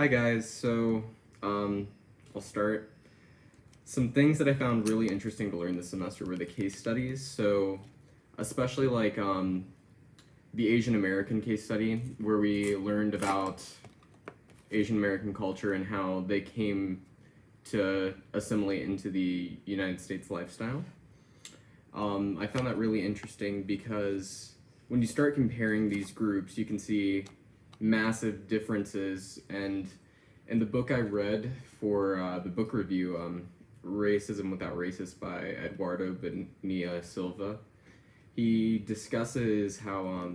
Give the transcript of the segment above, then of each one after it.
Hi guys, I'll start. Some things that I found really interesting to learn this semester were the case studies. So, especially the Asian American case study, where we learned about Asian American culture and how they came to assimilate into the United States lifestyle. I found that really interesting because when you start comparing these groups, you can see massive differences. And in the book I read for the book review, Racism Without Racist by Eduardo Bonilla Silva, he discusses how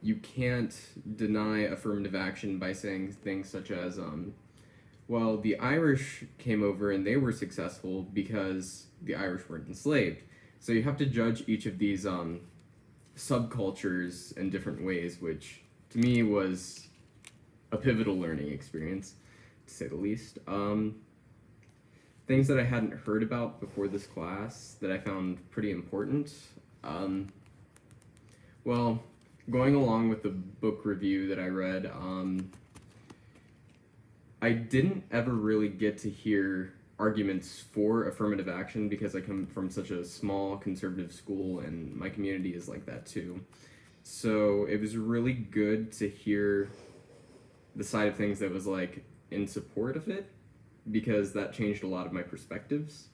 you can't deny affirmative action by saying things such as, well, the Irish came over and they were successful because the Irish weren't enslaved. So you have to judge each of these subcultures in different ways, which to me was a pivotal learning experience, to say the least. Things that I hadn't heard about before this class that I found pretty important. Well, going along with the book review that I read, I didn't ever really get to hear arguments for affirmative action because I come from such a small conservative school and my community is like that too. So it was really good to hear the side of things that was like in support of it because that changed a lot of my perspectives.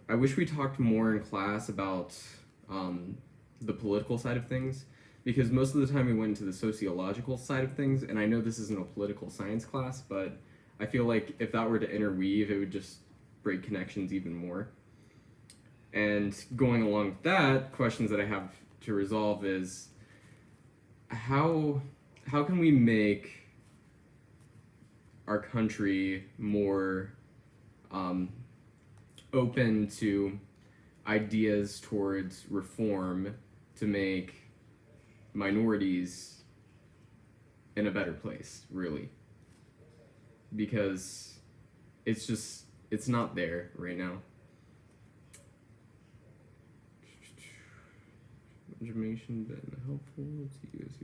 I wish we talked more in class about the political side of things because most of the time we went into the sociological side of things, and I know this isn't a political science class, but I feel like if that were to interweave, it would just break connections even more. And going along with that, questions that I have to resolve is how can we make our country more open to ideas towards reform to make minorities in a better place, really. Because it's not there right now. Information been helpful to you as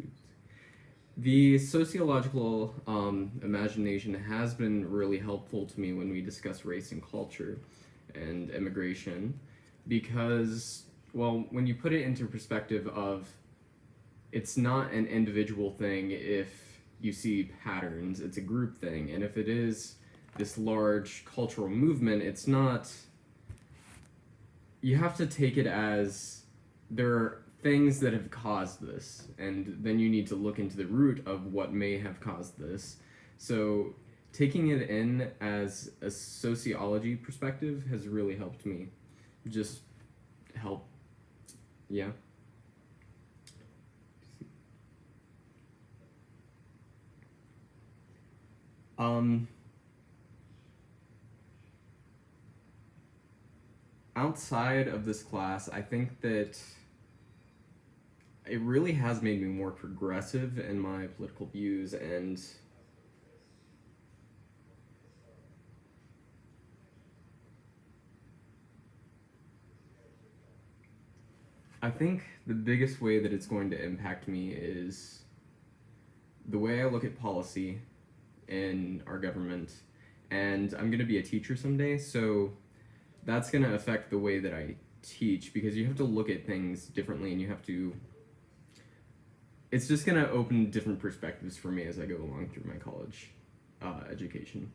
the sociological imagination has been really helpful to me when we discuss race and culture and immigration because, well, when you put it into perspective of it's not an individual thing if you see patterns, it's a group thing, and if it is this large cultural movement, it's not, you have to take it as there are things that have caused this, and then you need to look into the root of what may have caused this. So taking it in as a sociology perspective has really helped me. Just help, yeah. Outside of this class, I think that it really has made me more progressive in my political views, and I think the biggest way that it's going to impact me is the way I look at policy in our government, and I'm going to be a teacher someday, so that's going to affect the way that I teach because you have to look at things differently and you have to, it's just going to open different perspectives for me as I go along through my college education.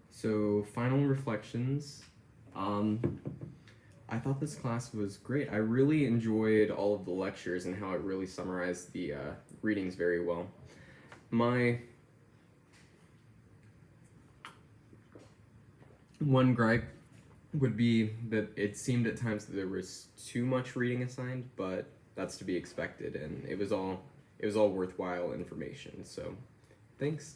So, final reflections. I thought this class was great. I really enjoyed all of the lectures and how it really summarized the readings very well. My one gripe would be that it seemed at times that there was too much reading assigned, but that's to be expected, and it was all worthwhile information. So, thanks.